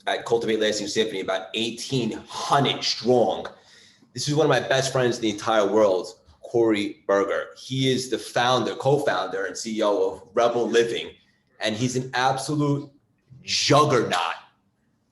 at Cultivate Lasting Symphony, about 1,800 strong. This is one of my best friends in the entire world, Corey Berger. He is the founder, co-founder, and CEO of Rebel Living, and he's an absolute juggernaut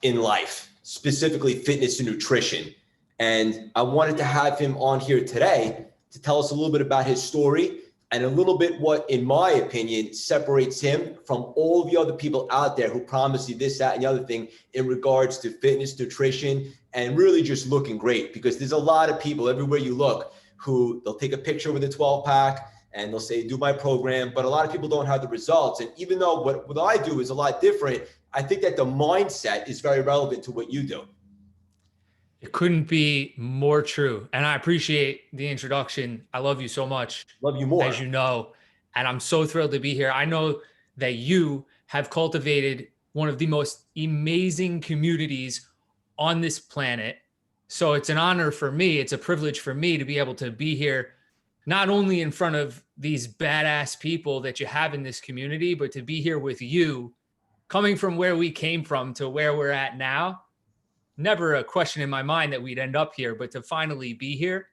in life, specifically fitness and nutrition. And I wanted to have him on here today to tell us a little bit about his story and a little bit what, in my opinion, separates him from all the other people out there who promise you this, that, and the other thing in regards to fitness, nutrition, and really just looking great. Because there's a lot of people everywhere you look who they'll take a picture with a 12-pack and they'll say, do my program, but a lot of people don't have the results. And even though what I do is a lot different, I think that the mindset is very relevant to what you do. It couldn't be more true. And I appreciate the introduction. I love you so much. Love you more. As you know, and I'm so thrilled to be here. I know that you have cultivated one of the most amazing communities on this planet. So it's an honor for me. It's a privilege for me to be able to be here, not only in front of these badass people that you have in this community, but to be here with you, coming from where we came from to where we're at now. Never a question in my mind that we'd end up here, but to finally be here,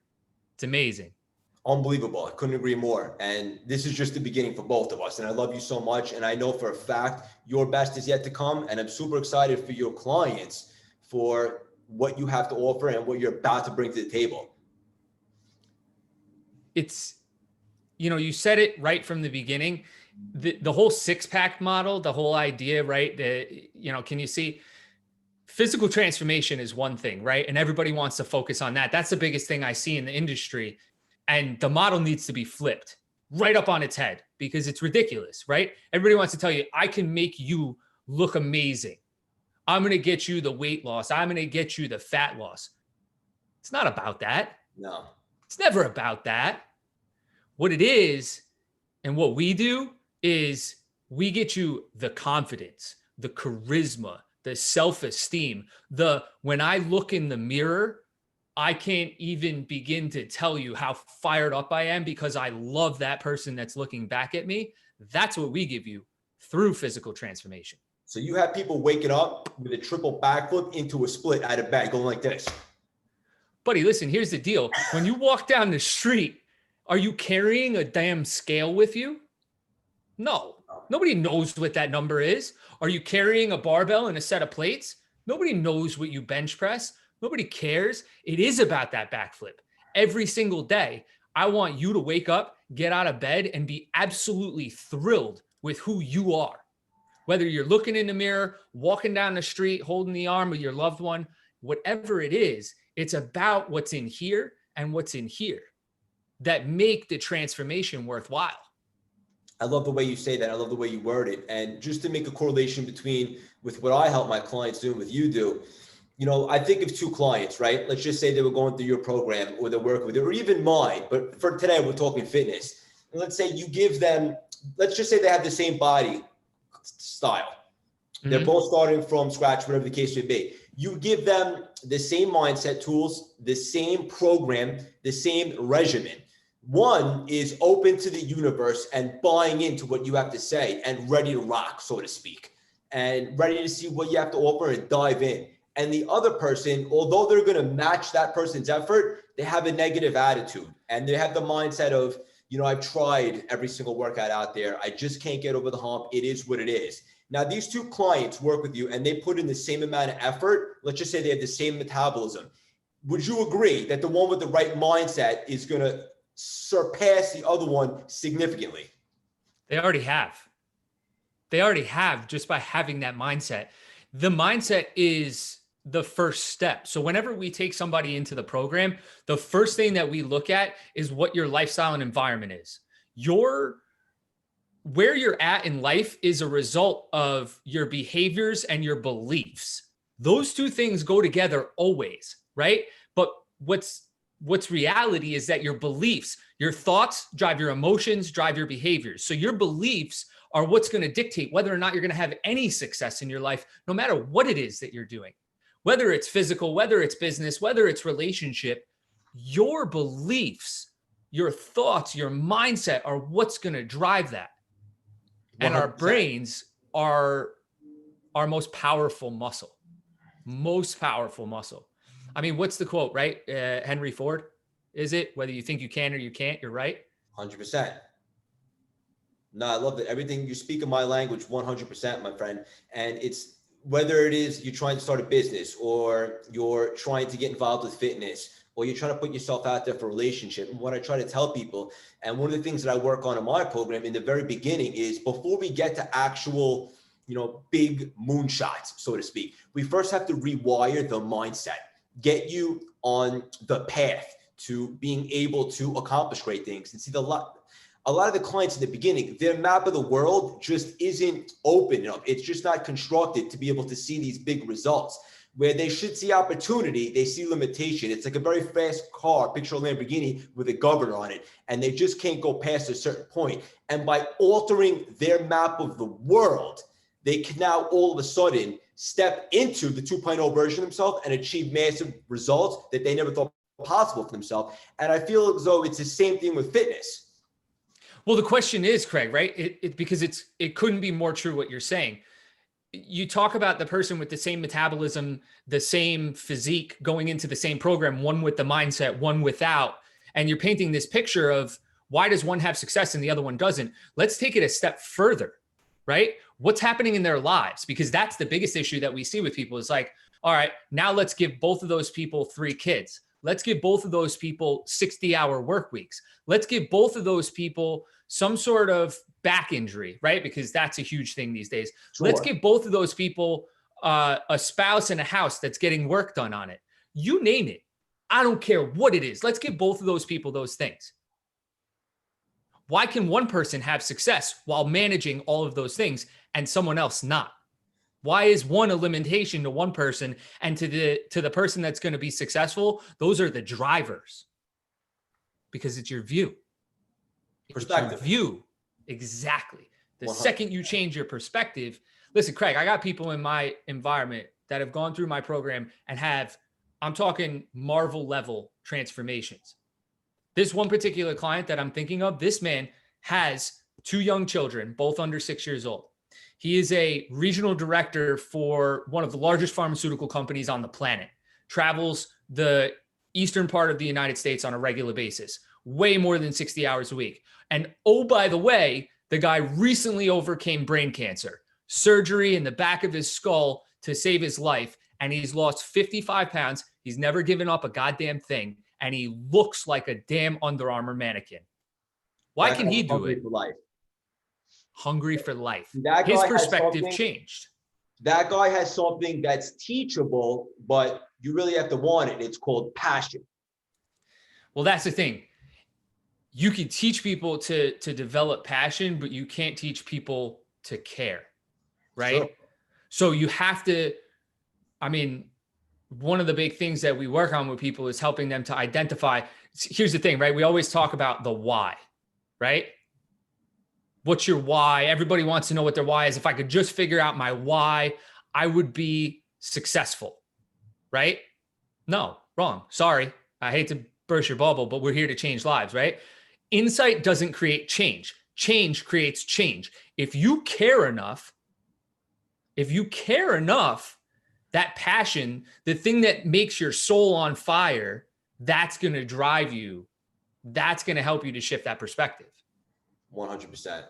it's amazing. Unbelievable. I couldn't agree more. And this is just the beginning for both of us. And I love you so much. And I know for a fact your best is yet to come. And I'm super excited for your clients for what you have to offer and what you're about to bring to the table. It's, you said it right from the beginning, the whole 6-pack model, the whole idea, right? Can you see? Physical transformation is one thing, right? And everybody wants to focus on that. That's the biggest thing I see in the industry. And the model needs to be flipped right up on its head because it's ridiculous, right? Everybody wants to tell you, I can make you look amazing. I'm going to get you the weight loss. I'm going to get you the fat loss. It's not about that. No. It's never about that. What it is and what we do is we get you the confidence, the charisma, the self-esteem, when I look in the mirror, I can't even begin to tell you how fired up I am because I love that person that's looking back at me. That's what we give you through physical transformation. So you have people waking up with a triple backflip into a split out of bed going like this. Buddy, listen, here's the deal. When you walk down the street, are you carrying a damn scale with you? No. Nobody knows what that number is. Are you carrying a barbell and a set of plates? Nobody knows what you bench press. Nobody cares. It is about that backflip. Every single day, I want you to wake up, get out of bed, and be absolutely thrilled with who you are. Whether you're looking in the mirror, walking down the street, holding the arm of your loved one, whatever it is, it's about what's in here and what's in here that make the transformation worthwhile. I love the way you say that. I love the way you word it. And just to make a correlation with what I help my clients do and what you do, I think of two clients, right? Let's just say they were going through your program or they're working with it, or even mine. But for today, we're talking fitness. And let's say you give them, let's just say they have the same body style. Mm-hmm. They're both starting from scratch, whatever the case may be. You give them the same mindset tools, the same program, the same regimen. One is open to the universe and buying into what you have to say and ready to rock, so to speak, and ready to see what you have to offer and dive in. And the other person, although they're going to match that person's effort, they have a negative attitude and they have the mindset of, I've tried every single workout out there. I just can't get over the hump. It is what it is. Now, these two clients work with you and they put in the same amount of effort. Let's just say they have the same metabolism. Would you agree that the one with the right mindset is going to surpass the other one significantly? They already have just by having that mindset. The mindset is the first step. So whenever we take somebody into the program, the first thing that we look at is what your lifestyle and environment is. Where you're at in life is a result of your behaviors and your beliefs. Those two things go together always, right? But what's reality is that your beliefs, your thoughts drive your emotions, drive your behaviors. So your beliefs are what's going to dictate whether or not you're going to have any success in your life, no matter what it is that you're doing. Whether it's physical, whether it's business, whether it's relationship, your beliefs, your thoughts, your mindset are what's going to drive that. 100%. And our brains are our most powerful muscle. most powerful muscle. I mean, what's the quote, right? Henry Ford, is it? Whether you think you can or you can't, you're right. 100%. No, I love it. Everything you speak in my language, 100%, my friend. And it's whether it is you're trying to start a business or you're trying to get involved with fitness or you're trying to put yourself out there for a relationship. And what I try to tell people, and one of the things that I work on in my program in the very beginning is before we get to actual, big moonshots, so to speak, we first have to rewire the mindset, get you on the path to being able to accomplish great things. And see, a lot of the clients in the beginning, their map of the world just isn't open enough. It's just not constructed to be able to see these big results. Where they should see opportunity, they see limitation. It's like a very fast car, picture a Lamborghini with a governor on it, and they just can't go past a certain point. And by altering their map of the world, they can now all of a sudden step into the 2.0 version of themselves and achieve massive results that they never thought possible for themselves. And I feel as though it's the same thing with fitness. Well, the question is, Craig, right? Because it couldn't be more true what you're saying. You talk about the person with the same metabolism, the same physique going into the same program, one with the mindset, one without, and you're painting this picture of why does one have success and the other one doesn't? Let's take it a step further, right? What's happening in their lives? Because that's the biggest issue that we see with people is like, all right, now let's give both of those people 3 kids. Let's give both of those people 60-hour work weeks. Let's give both of those people some sort of back injury, right? Because that's a huge thing these days. Sure. Let's give both of those people a spouse and a house that's getting work done on it. You name it. I don't care what it is. Let's give both of those people those things. Why can one person have success while managing all of those things and someone else not? Why is one a limitation to one person, and to the person that's going to be successful, those are the drivers? Because it's your view. Perspective. It's your view. Exactly. The 100. Second you change your perspective, listen, Craig, I got people in my environment that have gone through my program and have, I'm talking Marvel level transformations. This one particular client that I'm thinking of, this man has 2 young children, both under 6 years old. He is a regional director for one of the largest pharmaceutical companies on the planet, travels the eastern part of the United States on a regular basis, way more than 60 hours a week. And oh, by the way, the guy recently overcame brain cancer, surgery in the back of his skull to save his life. And he's lost 55 pounds. He's never given up a goddamn thing. And he looks like a damn Under Armour mannequin. Why can he do it? Hungry for life. His perspective changed. That guy has something that's teachable, but you really have to want it. It's called passion. Well, that's the thing. You can teach people to develop passion, but you can't teach people to care, right? Sure. So you have to, I mean, one of the big things that we work on with people is helping them to identify. Here's the thing, right? We always talk about the why, right? What's your why? Everybody wants to know what their why is. If I could just figure out my why, I would be successful, right? No, wrong. Sorry. I hate to burst your bubble, but we're here to change lives, right? Insight doesn't create change. Change creates change. If you care enough, that passion, the thing that makes your soul on fire, that's going to drive you. That's going to help you to shift that perspective. 100%.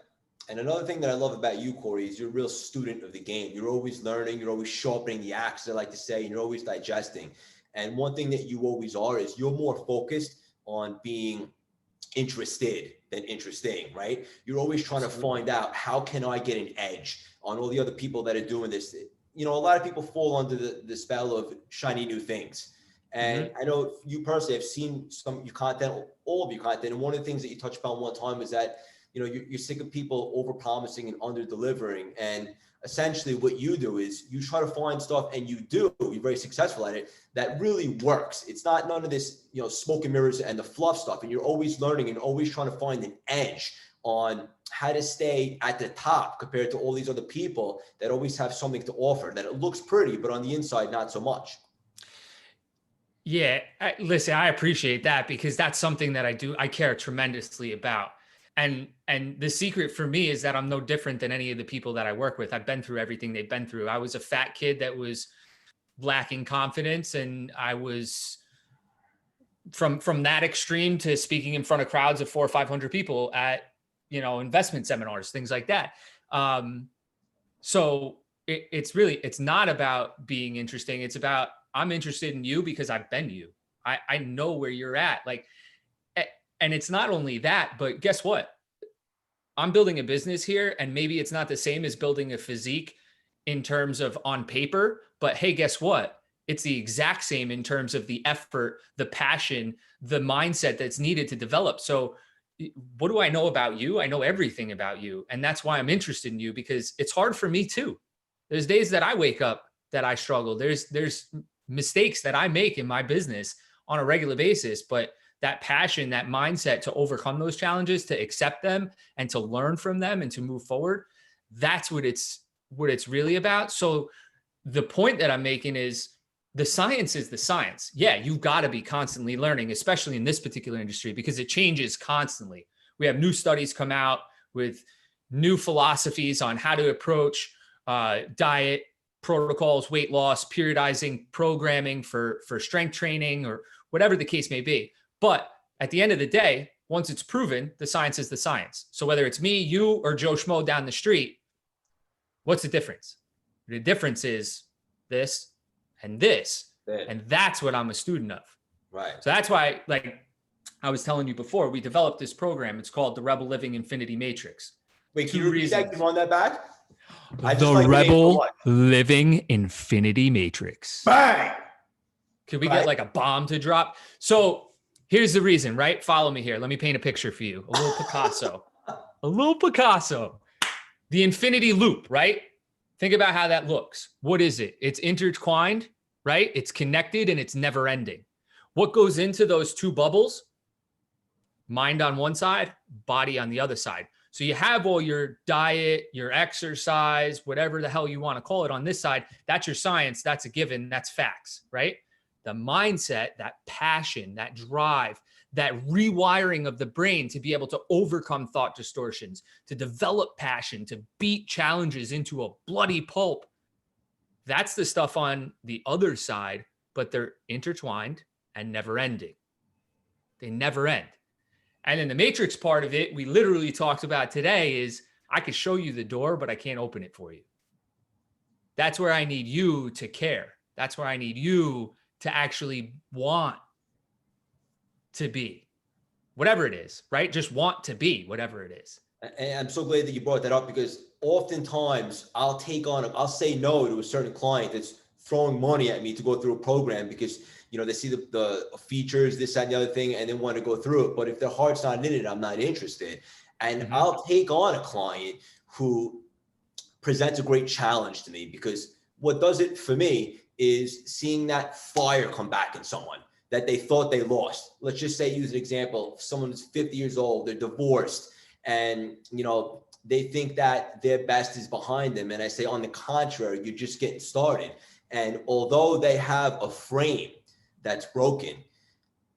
And another thing that I love about you, Corey, is you're a real student of the game. You're always learning. You're always sharpening the axe, I like to say, and you're always digesting. And one thing that you always are is you're more focused on being interested than interesting, right? You're always trying to find out, how can I get an edge on all the other people that are doing this? A lot of people fall under the spell of shiny new things. And I know you personally have seen some of your content, all of your content. And one of the things that you touched upon one time is that, you're sick of people over promising and under delivering. And essentially what you do is you try to find stuff, and you're very successful at it, that really works. It's not none of this, smoke and mirrors and the fluff stuff. And you're always learning and always trying to find an edge on how to stay at the top compared to all these other people that always have something to offer, that it looks pretty, but on the inside, not so much. Yeah. Listen, I appreciate that, because that's something that I care tremendously about. And the secret for me is that I'm no different than any of the people that I work with. I've been through everything they've been through. I was a fat kid that was lacking confidence, and I was from that extreme to speaking in front of crowds of 400 or 500 people at, investment seminars, things like that. So it's not about being interesting. It's about, I'm interested in you because I've been you. I know where you're at. Like, and it's not only that, but guess what? I'm building a business here, and maybe it's not the same as building a physique in terms of on paper, but hey, guess what? It's the exact same in terms of the effort, the passion, the mindset that's needed to develop. So what do I know about you? I know everything about you. And that's why I'm interested in you, because it's hard for me too. There's days that I wake up that I struggle. There's mistakes that I make in my business on a regular basis, but that passion, that mindset to overcome those challenges, to accept them and to learn from them and to move forward, that's what it's really about. So the point that I'm making is, the science is the science. Yeah, you've got to be constantly learning, especially in this particular industry, because it changes constantly. We have new studies come out with new philosophies on how to approach diet protocols, weight loss, periodizing programming for strength training, or whatever the case may be. But at the end of the day, once it's proven, the science is the science. So whether it's me, you, or Joe Schmo down the street, what's the difference? The difference is this and this. And that's what I'm a student of. Right. So that's why, like I was telling you before, we developed this program. It's called the Rebel Living Infinity Matrix. Wait, can you repeat that? Can you run that back? The Rebel Living Infinity Matrix. Bang! Could we get like a bomb to drop? So here's the reason, right? Follow me here. Let me paint a picture for you. A little Picasso. A little Picasso. The infinity loop, right? Think about how that looks. What is it? It's intertwined, right? It's connected and it's never ending. What goes into those two bubbles? Mind on one side, body on the other side. So you have all your diet, your exercise, whatever the hell you want to call it on this side. That's your science. That's a given. That's facts, right? The mindset, that passion, that drive, that rewiring of the brain to be able to overcome thought distortions, to develop passion, to beat challenges into a bloody pulp. That's the stuff on the other side, but they're intertwined and never ending. They never end. And then the matrix part of it, we literally talked about today, is I could show you the door, but I can't open it for you. That's where I need you to care. That's where I need you to actually want to be, whatever it is, right? Just want to be whatever it is. And I'm so glad that you brought that up, because oftentimes I'll say no to a certain client that's throwing money at me to go through a program because, they see the features, this, that, and the other thing, and they want to go through it. But if their heart's not in it, I'm not interested. And I'll take on a client who presents a great challenge to me, because what does it for me is seeing that fire come back in someone that they thought they lost. Let's just say, use an example, someone who's 50 years old, they're divorced, and they think that their best is behind them. And I say, on the contrary, you're just getting started. And although they have a frame that's broken,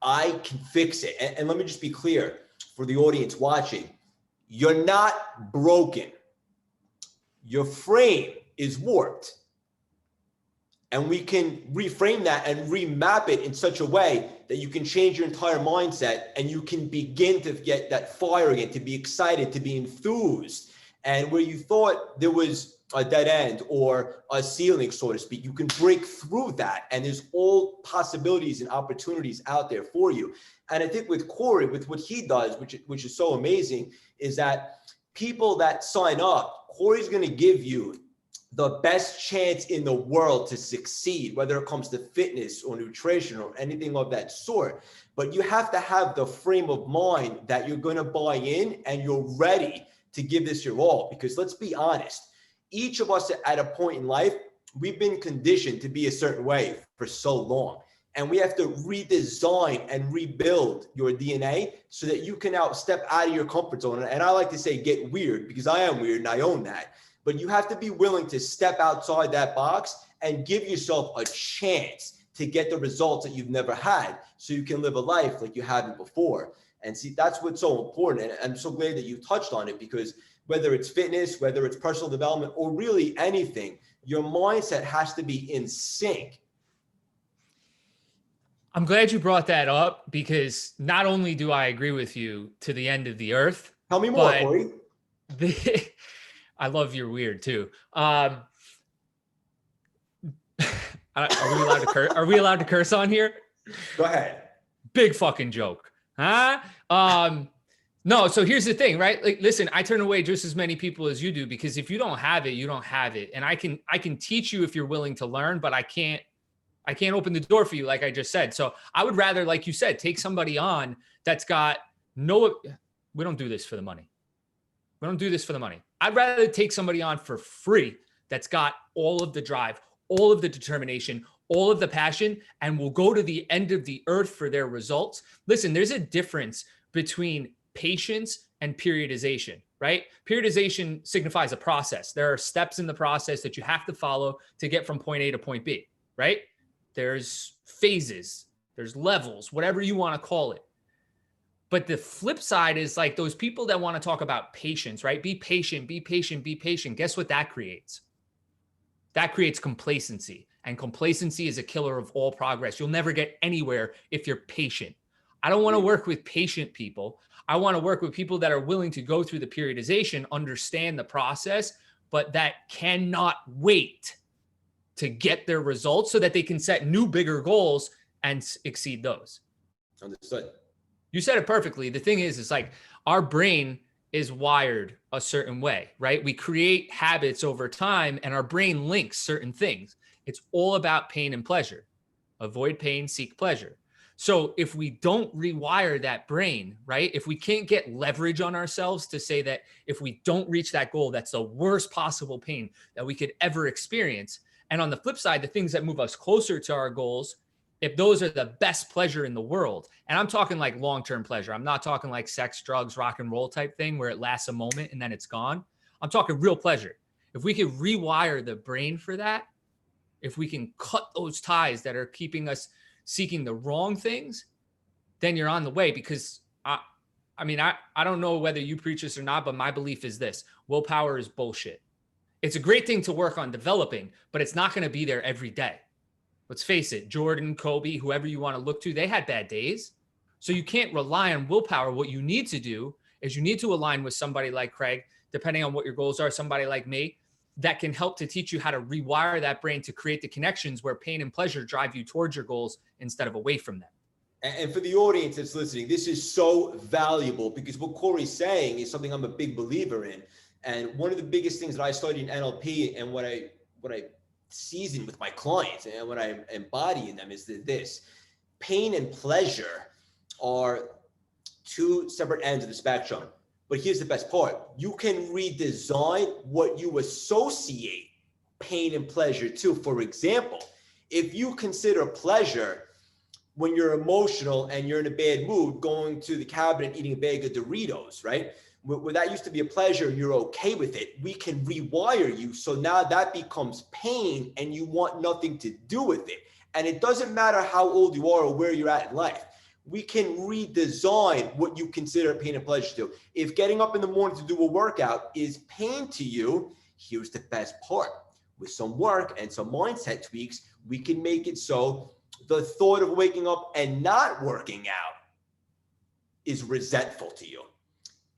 I can fix it. And let me just be clear for the audience watching, you're not broken. Your frame is warped. And we can reframe that and remap it in such a way that you can change your entire mindset, and you can begin to get that fire again, to be excited, to be enthused. And where you thought there was a dead end or a ceiling, so to speak, you can break through that. And there's all possibilities and opportunities out there for you. And I think with Corey, with what he does, which is so amazing, is that people that sign up, Corey's going to give you the best chance in the world to succeed, whether it comes to fitness or nutrition or anything of that sort. But you have to have the frame of mind that you're going to buy in and you're ready to give this your all. Because let's be honest, each of us at a point in life, we've been conditioned to be a certain way for so long. And we have to redesign and rebuild your DNA so that you can now step out of your comfort zone. And I like to say get weird, because I am weird and I own that. But you have to be willing to step outside that box and give yourself a chance to get the results that you've never had, so you can live a life like you haven't before. And see, that's what's so important. And I'm so glad that you touched on it, because whether it's fitness, whether it's personal development, or really anything, your mindset has to be in sync I'm glad you brought that up because not only do I agree with you to the end of the earth, Tell me more, but Corey. I love your weird too. Are we allowed to curse? Are we allowed to curse on here? Go ahead. Big fucking joke, huh? No. So here's the thing, right? Like, listen, I turn away just as many people as you do because if you don't have it, you don't have it, and I can teach you if you're willing to learn, but I can't open the door for you, like I just said. So I would rather, like you said, take somebody on that's got no. We don't do this for the money. We don't do this for the money. I'd rather take somebody on for free that's got all of the drive, all of the determination, all of the passion, and will go to the end of the earth for their results. Listen, there's a difference between patience and periodization, right? Periodization signifies a process. There are steps in the process that you have to follow to get from point A to point B, right? There's phases, there's levels, whatever you want to call it. But the flip side is like those people that want to talk about patience, right? Be patient, be patient, be patient. Guess what that creates? That creates complacency. And complacency is a killer of all progress. You'll never get anywhere if you're patient. I don't want to work with patient people. I want to work with people that are willing to go through the periodization, understand the process, but that cannot wait to get their results so that they can set new, bigger goals and exceed those. Understood. You said it perfectly. The thing is like our brain is wired a certain way, right? We create habits over time and our brain links certain things. It's all about pain and pleasure. Avoid pain, seek pleasure. So if we don't rewire that brain, right? If we can't get leverage on ourselves to say that if we don't reach that goal, that's the worst possible pain that we could ever experience. And on the flip side, the things that move us closer to our goals, if those are the best pleasure in the world, and I'm talking like long-term pleasure, I'm not talking like sex, drugs, rock and roll type thing where it lasts a moment and then it's gone. I'm talking real pleasure. If we could rewire the brain for that, if we can cut those ties that are keeping us seeking the wrong things, then you're on the way. Because I don't know whether you preach this or not, but my belief is this: willpower is bullshit. It's a great thing to work on developing, but it's not going to be there every day. Let's face it, Jordan, Kobe, whoever you want to look to, they had bad days. So you can't rely on willpower. What you need to do is you need to align with somebody like Craig, depending on what your goals are, somebody like me, that can help to teach you how to rewire that brain to create the connections where pain and pleasure drive you towards your goals instead of away from them. And for the audience that's listening, this is so valuable because what Corey's saying is something I'm a big believer in. And one of the biggest things that I studied in NLP and what I season with my clients and what I embody in them is this: pain and pleasure are two separate ends of the spectrum. But here's the best part: you can redesign what you associate pain and pleasure to. For example, if you consider pleasure when you're emotional and you're in a bad mood, going to the cabinet, eating a bag of Doritos, right? Where that used to be a pleasure and you're okay with it, we can rewire you. So now that becomes pain and you want nothing to do with it. And it doesn't matter how old you are or where you're at in life. We can redesign what you consider pain and pleasure to. If getting up in the morning to do a workout is pain to you, here's the best part. With some work and some mindset tweaks, we can make it so the thought of waking up and not working out is resentful to you,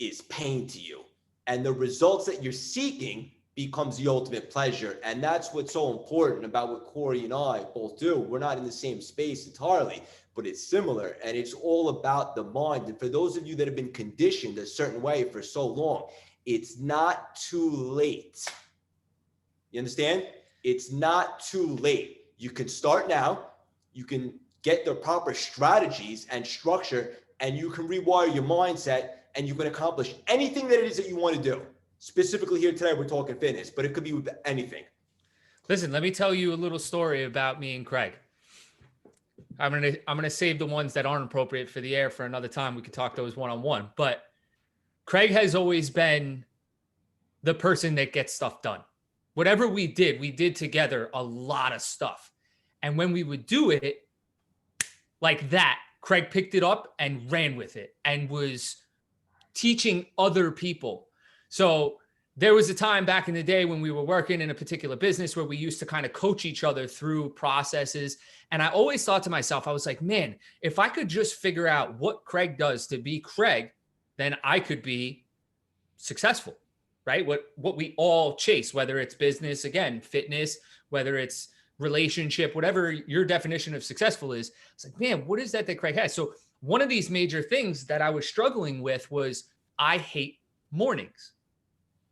is pain to you. And the results that you're seeking becomes the ultimate pleasure. And that's what's so important about what Corey and I both do. We're not in the same space entirely, but it's similar. And it's all about the mind. And for those of you that have been conditioned a certain way for so long, it's not too late. You understand? It's not too late. You can start now. You can get the proper strategies and structure, and you can rewire your mindset, and you can accomplish anything that it is that you want to do. Specifically here today, we're talking fitness, but it could be with anything. Listen, let me tell you a little story about me and Craig. I'm gonna save the ones that aren't appropriate for the air for another time. We could talk those one-on-one. But Craig has always been the person that gets stuff done. Whatever we did together a lot of stuff. And when we would do it like that, Craig picked it up and ran with it and was teaching other people. So there was a time back in the day when we were working in a particular business where we used to kind of coach each other through processes. And I always thought to myself, I was like, man, if I could just figure out what Craig does to be Craig, then I could be successful, right? What we all chase, whether it's business, again, fitness, whether it's relationship, whatever your definition of successful is. It's like, man, what is that Craig has? So one of these major things that I was struggling with was I hate mornings.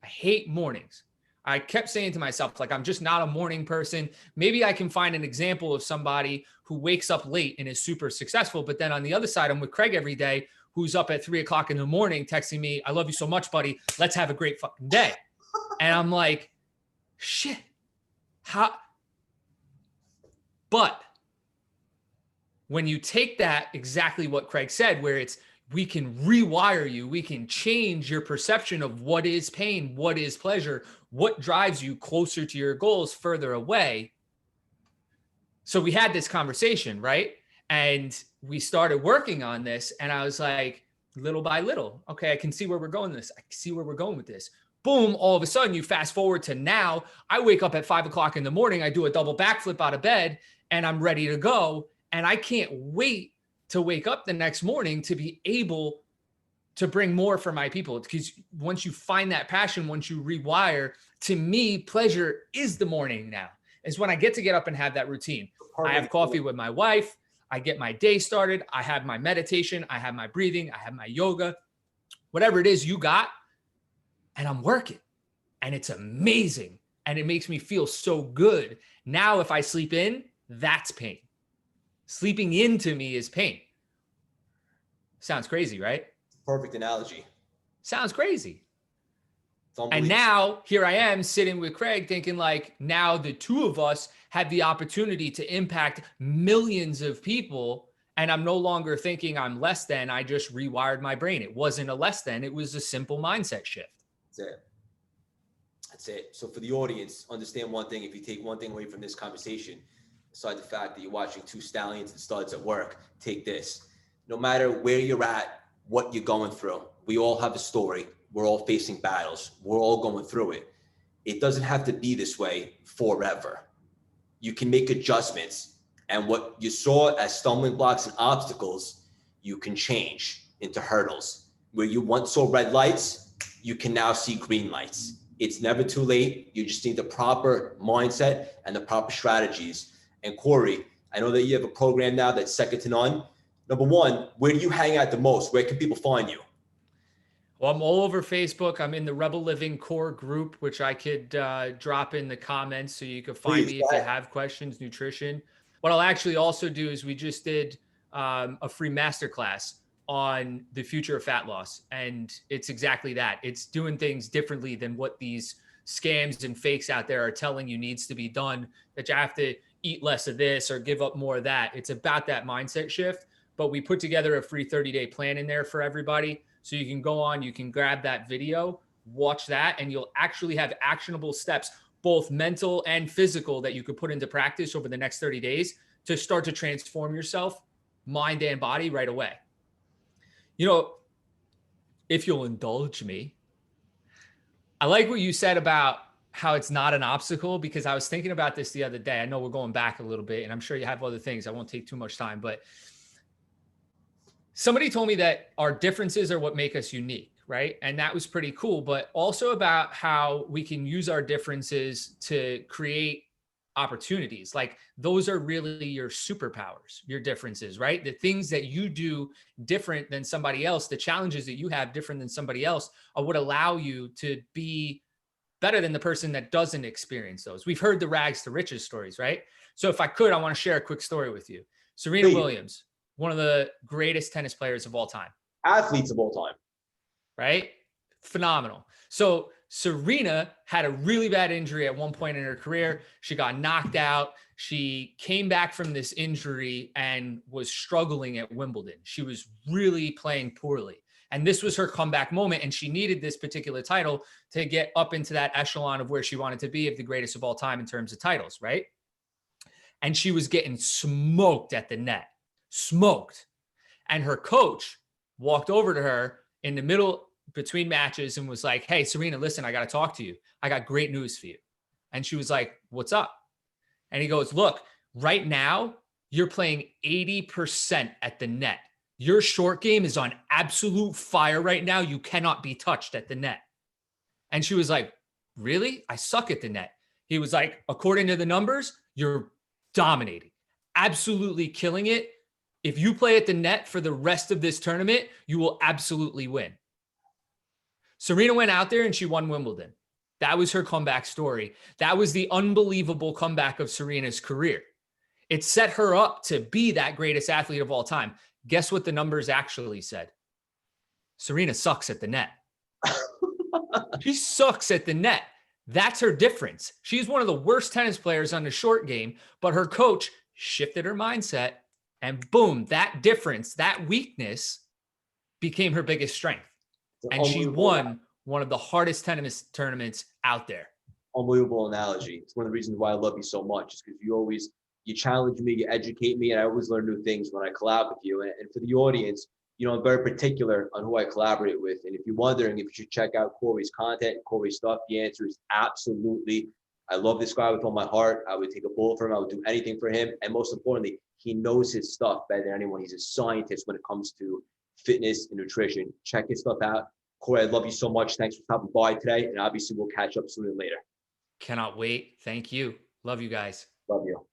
I hate mornings. I kept saying to myself, like, I'm just not a morning person. Maybe I can find an example of somebody who wakes up late and is super successful. But then on the other side, I'm with Craig every day, who's up at 3 o'clock in the morning texting me, I love you so much, buddy. Let's have a great fucking day. And I'm like, shit, how? But when you take that, exactly what Craig said, where it's, we can rewire you, we can change your perception of what is pain, what is pleasure, what drives you closer to your goals, further away. So we had this conversation, right? And we started working on this, and I was like, little by little, okay, I can see where we're going with this. I can see where we're going with this. Boom, all of a sudden you fast forward to now, I wake up at 5 o'clock in the morning, I do a double backflip out of bed, and I'm ready to go. And I can't wait to wake up the next morning to be able to bring more for my people. Because once you find that passion, once you rewire, to me, pleasure is the morning now. Is when I get up and have that routine. I have coffee with my wife. I get my day started. I have my meditation. I have my breathing. I have my yoga, whatever it is you got. And I'm working. And it's amazing. And it makes me feel so good. Now, if I sleep in, that's pain. Sleeping into me is pain. Sounds crazy, right? Perfect analogy. Sounds crazy. And now here I am sitting with Craig thinking like, now the two of us have the opportunity to impact millions of people. And I'm no longer thinking I'm less than. I just rewired my brain. It wasn't a less than. It was a simple mindset shift. That's it. That's it. So for the audience, understand one thing. If you take one thing away from this conversation, aside the fact that you're watching two stallions and studs at work, take this. No matter where you're at, what you're going through, we all have a story. We're all facing battles. We're all going through it. It doesn't have to be this way forever. You can make adjustments. And what you saw as stumbling blocks and obstacles, you can change into hurdles. Where you once saw red lights, you can now see green lights. It's never too late. You just need the proper mindset and the proper strategies. And Corey, I know that you have a program now that's second to none. Number one, where do you hang out the most? Where can people find you? Well, I'm all over Facebook. I'm in the Rebel Living Core group, which I could drop in the comments so you can find me if you have questions, nutrition. What I'll actually also do is we just did a free masterclass on the future of fat loss. And it's exactly that. It's doing things differently than what these scams and fakes out there are telling you needs to be done, that you have to eat less of this or give up more of that. It's about that mindset shift. But we put together a free 30-day plan in there for everybody. So you can go on, you can grab that video, watch that, and you'll actually have actionable steps, both mental and physical, that you could put into practice over the next 30 days to start to transform yourself, mind and body, right away. You know, if you'll indulge me, I like what you said about how it's not an obstacle, because I was thinking about this the other day. I know we're going back a little bit, and I'm sure you have other things. I won't take too much time, but somebody told me that our differences are what make us unique, right? And that was pretty cool, but also about how we can use our differences to create opportunities. Like, those are really your superpowers, your differences, right? The things that you do different than somebody else, the challenges that you have different than somebody else, are what allow you to be better than the person that doesn't experience those. We've heard the rags to riches stories, right? So if I could, I want to share a quick story with you. Serena Williams, one of the greatest tennis players of all time. Athletes of all time. Right? Phenomenal. So Serena had a really bad injury at one point in her career. She got knocked out. She came back from this injury and was struggling at Wimbledon. She was really playing poorly. And this was her comeback moment. And she needed this particular title to get up into that echelon of where she wanted to be, of the greatest of all time in terms of titles, right? And she was getting smoked at the net. Smoked. And her coach walked over to her in the middle between matches and was like, "Hey, Serena, listen, I got to talk to you. I got great news for you." And she was like, "What's up?" And he goes, "Look, right now you're playing 80% at the net. Your short game is on absolute fire right now. You cannot be touched at the net." And she was like, "Really? I suck at the net." He was like, "According to the numbers, you're dominating, absolutely killing it. If you play at the net for the rest of this tournament, you will absolutely win." Serena went out there and she won Wimbledon. That was her comeback story. That was the unbelievable comeback of Serena's career. It set her up to be that greatest athlete of all time. Guess what the numbers actually said? Serena sucks at the net. She sucks at the net. That's her difference. She's one of the worst tennis players on the short game, but her coach shifted her mindset and boom, that difference, that weakness became her biggest strength. And she won one of the hardest tennis tournaments out there. Unbelievable analogy. It's one of the reasons why I love you so much, is because you challenge me, you educate me, and I always learn new things when I collab with you. And for the audience, I'm very particular on who I collaborate with. And if you're wondering if you should check out Corey's content and Corey's stuff, the answer is absolutely. I love this guy with all my heart. I would take a bullet for him. I would do anything for him. And most importantly, he knows his stuff better than anyone. He's a scientist when it comes to fitness and nutrition. Check his stuff out. Corey, I love you so much. Thanks for stopping by today. And obviously we'll catch up sooner or later. Cannot wait. Thank you. Love you guys. Love you.